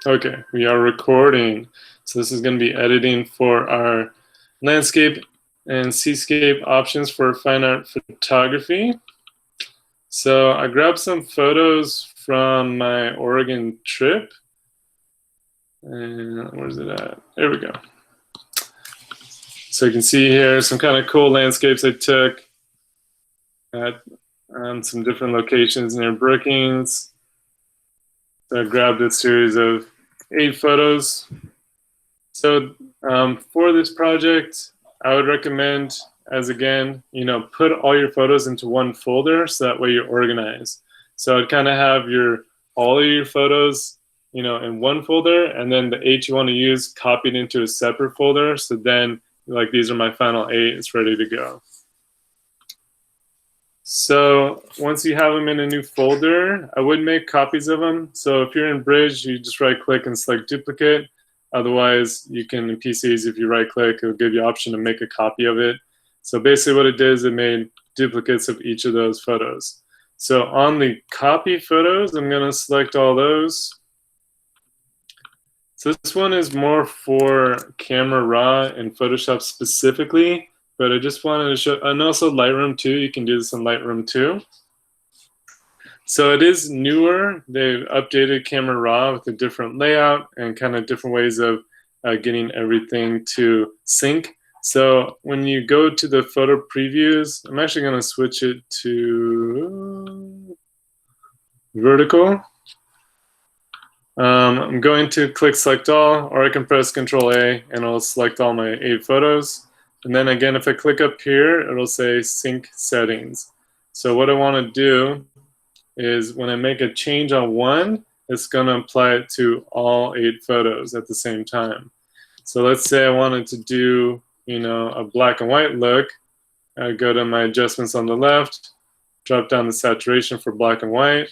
Okay, we are recording. So this is going to be editing for our landscape and seascape options for fine art photography. So I grabbed some photos from my Oregon trip. And where's it at? There we go. So you can see here some kind of cool landscapes I took at some different locations near Brookings. So I grabbed a series of 8 photos. So for this project, I would recommend, as again, put all your photos into one folder so that way you're organized. So I'd kind of have all of your photos, in one folder, and then the 8 you want to use copied into a separate folder. So then, like, these are my final 8, it's ready to go. So once you have them in a new folder, I would make copies of them. So if you're in Bridge, you just right click and select duplicate. Otherwise, you can, in PCs, if you right click, it'll give you the option to make a copy of it. So basically what it did is it made duplicates of each of those photos. So on the copy photos, I'm going to select all those. So this one is more for Camera Raw and Photoshop specifically, but I just wanted to show, and also Lightroom too. You can do this in Lightroom too. So it is newer. They've updated Camera Raw with a different layout and kind of different ways of getting everything to sync. So when you go to the photo previews, I'm actually going to switch it to vertical. I'm going to click select all, or I can press Control A and it'll select all my 8 photos. And then again, if I click up here, it'll say sync settings. So what I want to do is when I make a change on one, it's going to apply it to all 8 photos at the same time. So let's say I wanted to do, a black and white look. I go to my adjustments on the left, drop down the saturation for black and white.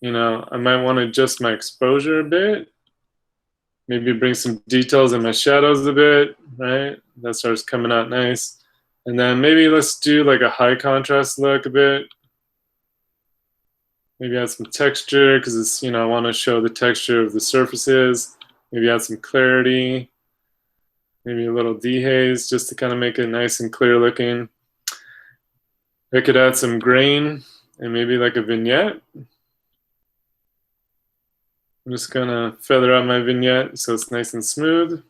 I might want to adjust my exposure a bit. Maybe bring some details in my shadows a bit, right? That starts coming out nice. And then maybe let's do like a high contrast look a bit. Maybe add some texture because it's, I want to show the texture of the surfaces. Maybe add some clarity. Maybe a little dehaze just to kind of make it nice and clear looking. I could add some grain and maybe like a vignette. I'm just gonna feather out my vignette so it's nice and smooth.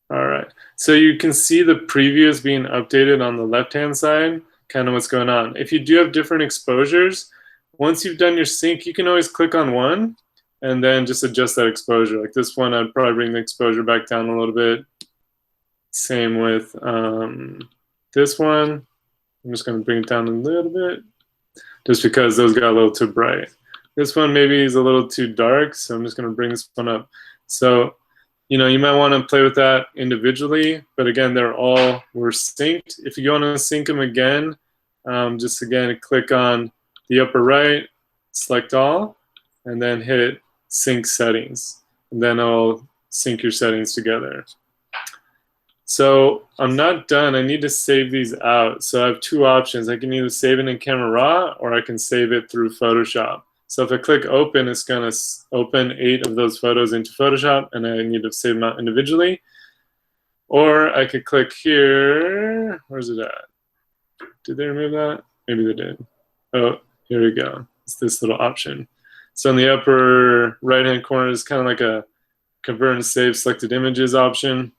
All right, so you can see the previews being updated on the left-hand side, kind of what's going on. If you do have different exposures, once you've done your sync, you can always click on one and then just adjust that exposure. Like this one, I'd probably bring the exposure back down a little bit. Same with this one. I'm just gonna bring it down a little bit just because those got a little too bright. This one maybe is a little too dark, so I'm just going to bring this one up. So, you might want to play with that individually, but again, were synced. If you want to sync them again, just again, click on the upper right, select all, and then hit sync settings. And then it'll sync your settings together. So I'm not done. I need to save these out. So I have 2 options. I can either save it in Camera Raw or I can save it through Photoshop. So if I click open, it's going to open 8 of those photos into Photoshop, and I need to save them out individually. Or I could click here. Where's it at? Did they remove that? Maybe they did. Oh, here we go. It's this little option. So in the upper right-hand corner is kind of like a convert and save selected images option.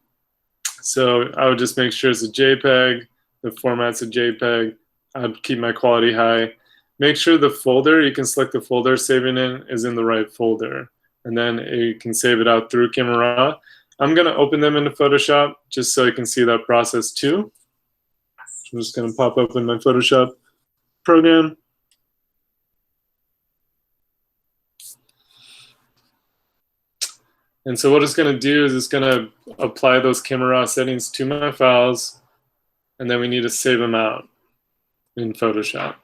So I would just make sure it's a JPEG. The format's a JPEG. I'd keep my quality high. Make sure the folder, you can select the folder saving in, is in the right folder. And then you can save it out through Camera Raw. I'm going to open them into Photoshop just so you can see that process too. I'm just going to pop open my Photoshop program. And so what it's going to do is it's going to apply those Camera Raw settings to my files, and then we need to save them out in Photoshop.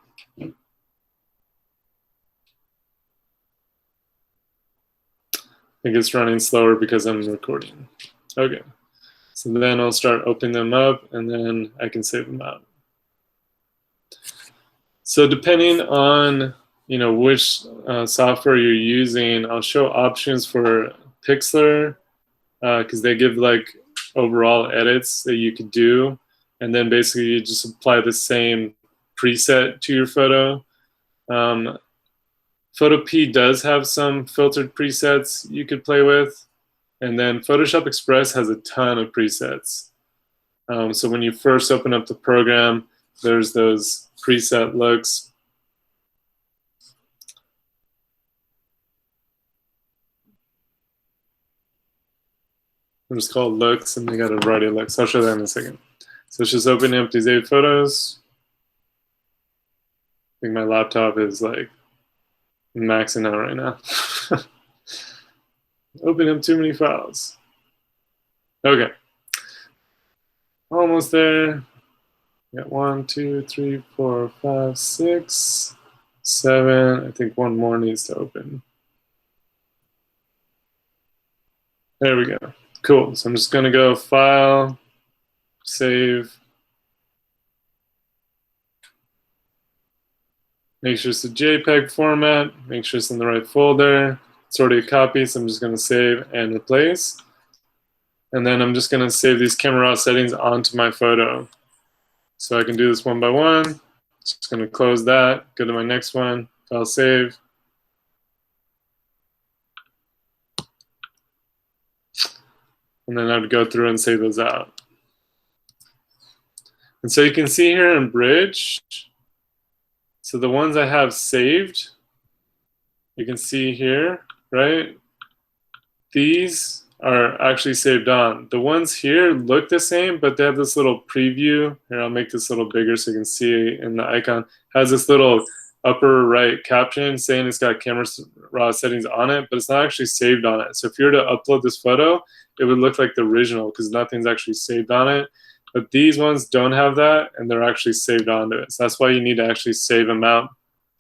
I think it's running slower because I'm recording. Okay, so then I'll start opening them up and then I can save them out. So depending on which software you're using. I'll show options for Pixlr because they give like overall edits that you could do, and then basically you just apply the same preset to your photo. Photo P does have some filtered presets you could play with, and then Photoshop Express has a ton of presets. So when you first open up the program, there's those preset looks. They're just called looks, and they got a variety of looks. I'll show that in a second. So let's just open up these 8 photos. I think my laptop is like maxing out right now. Open up too many files. Okay. Almost there. Got 1, 2, 3, 4, 5, 6, 7. I think one more needs to open. There we go. Cool. So I'm just going to go File, Save. Make sure it's a JPEG format. Make sure it's in the right folder. It's already a copy, so I'm just going to save and replace. And then I'm just going to save these camera raw settings onto my photo. So I can do this one by one. Just going to close that, go to my next one, File, Save. And then I would go through and save those out. And so you can see here in Bridge, so the ones I have saved, you can see here, right? These are actually saved on. The ones here look the same, but they have this little preview. Here, I'll make this a little bigger so you can see in the icon. Has this little upper right caption saying it's got camera raw settings on it, but it's not actually saved on it. So if you were to upload this photo, it would look like the original because nothing's actually saved on it. But these ones don't have that, and they're actually saved onto it. So that's why you need to actually save them out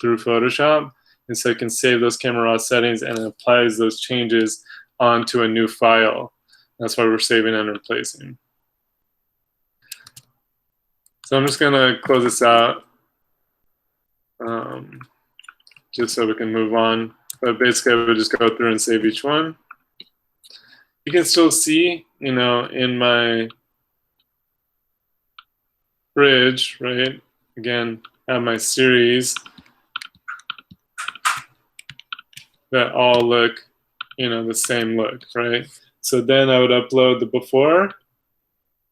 through Photoshop. And so you can save those camera raw settings, and it applies those changes onto a new file. That's why we're saving and replacing. So I'm just going to close this out just so we can move on. But basically, I would just go through and save each one. You can still see, in my Bridge, right? Again, I have my series that all look, the same look, right? So then I would upload the before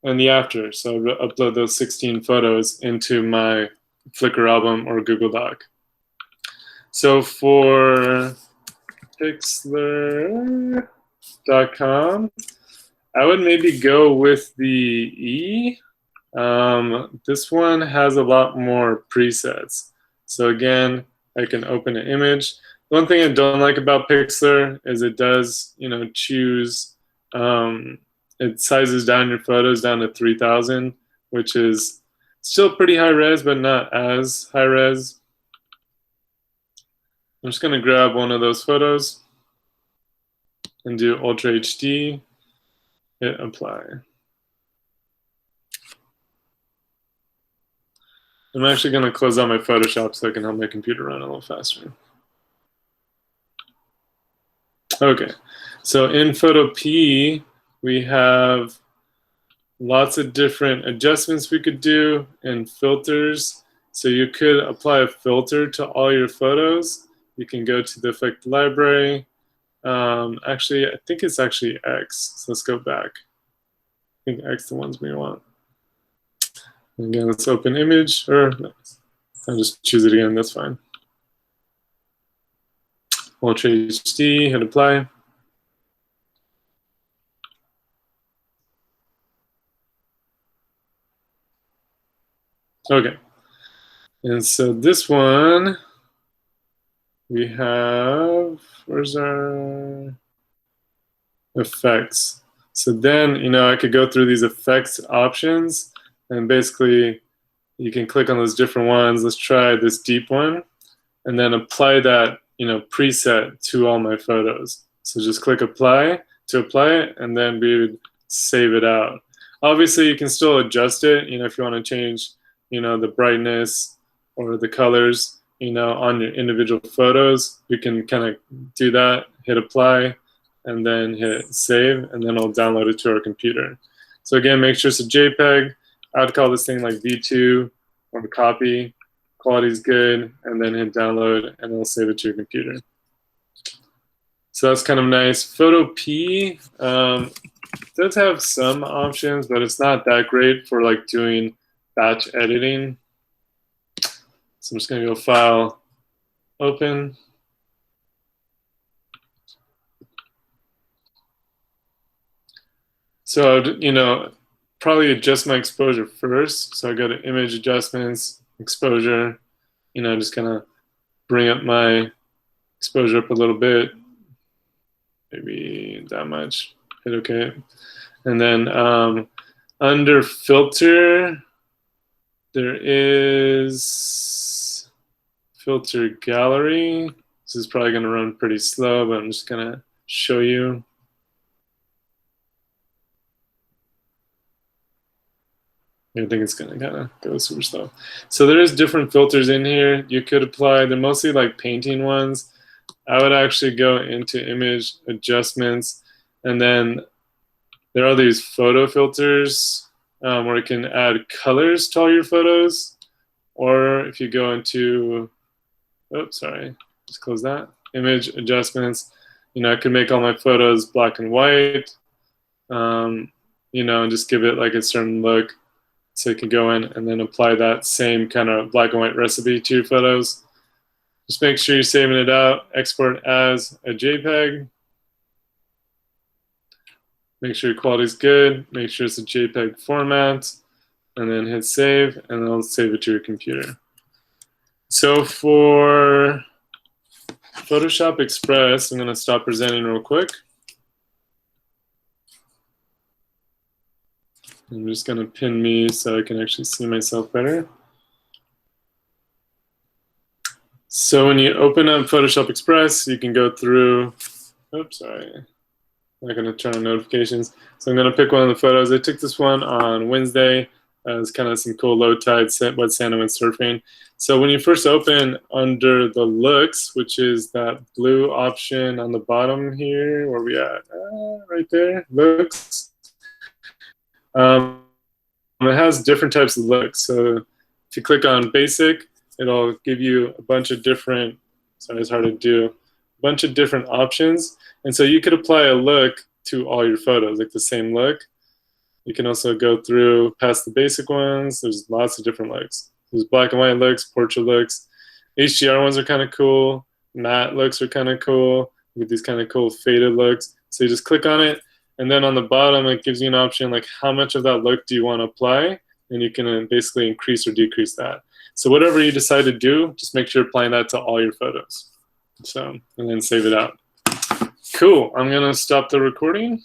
and the after. So I would upload those 16 photos into my Flickr album or Google Doc. So for Pixlr.com, I would maybe go with the E. This one has a lot more presets. So again, I can open an image. One thing I don't like about Pixlr is it does, choose, it sizes down your photos down to 3000, which is still pretty high res, but not as high res. I'm just gonna grab one of those photos and do Ultra HD, hit apply. I'm actually going to close out my Photoshop so I can help my computer run a little faster. Okay, so in Photo P, we have lots of different adjustments we could do and filters. So you could apply a filter to all your photos. You can go to the effect library. Actually, I think it's actually X. So let's go back. I think X the ones we want. Again, let's open image, or no, I'll just choose it again, that's fine. Ultra HD, hit apply. Okay, and so this one, we have, where's our effects? So then, I could go through these effects options, and basically, you can click on those different ones. Let's try this deep one, and then apply that, preset to all my photos. So just click apply to apply it, and then we would save it out. Obviously, you can still adjust it, if you want to change, the brightness or the colors. on your individual photos, you can kind of do that, hit apply, and then hit save, and then it'll download it to our computer. So again, make sure it's a JPEG. I'd call this thing like V2 or copy. Quality's good, and then hit download, and it'll save it to your computer. So that's kind of nice. Photo P does have some options, but it's not that great for like doing batch editing. So I'm just gonna go File, Open. So probably adjust my exposure first. So I go to Image Adjustments, Exposure. Just kind of bring up my exposure up a little bit, maybe that much. Hit OK, and then under Filter, there is Filter Gallery. This is probably going to run pretty slow, but I'm just going to show you. I think it's going to kind of go super slow. So there's different filters in here you could apply. They're mostly like painting ones. I would actually go into Image Adjustments, and then there are these photo filters where you can add colors to all your photos. Or if you go into, oops, sorry, just close that. Image Adjustments, I could make all my photos black and white, and just give it like a certain look. So you can go in and then apply that same kind of black and white recipe to your photos. Just make sure you're saving it out. Export as a JPEG. Make sure your quality is good. Make sure it's a JPEG format. And then hit save, and it'll save it to your computer. So for Photoshop Express, I'm going to stop presenting real quick. I'm just going to pin me so I can actually see myself better. So when you open up Photoshop Express, you can go through, oops, sorry, I'm not going to turn on notifications. So I'm going to pick one of the photos. I took this one on Wednesday. It's kind of some cool low tide, wet sand and wind surfing. So when you first open under the looks, which is that blue option on the bottom here, where we at? Right there, looks. It has different types of looks. So if you click on basic, it'll give you a bunch of different, sorry, it's hard to do, a bunch of different options. And so you could apply a look to all your photos, like the same look. You can also go through past the basic ones. There's lots of different looks. There's black and white looks, portrait looks. HDR ones are kind of cool. Matte looks are kind of cool. With these kind of cool faded looks. So you just click on it. And then on the bottom, it gives you an option like how much of that look do you want to apply? And you can basically increase or decrease that. So whatever you decide to do, just make sure you're applying that to all your photos. So, and then save it out. Cool, I'm gonna stop the recording.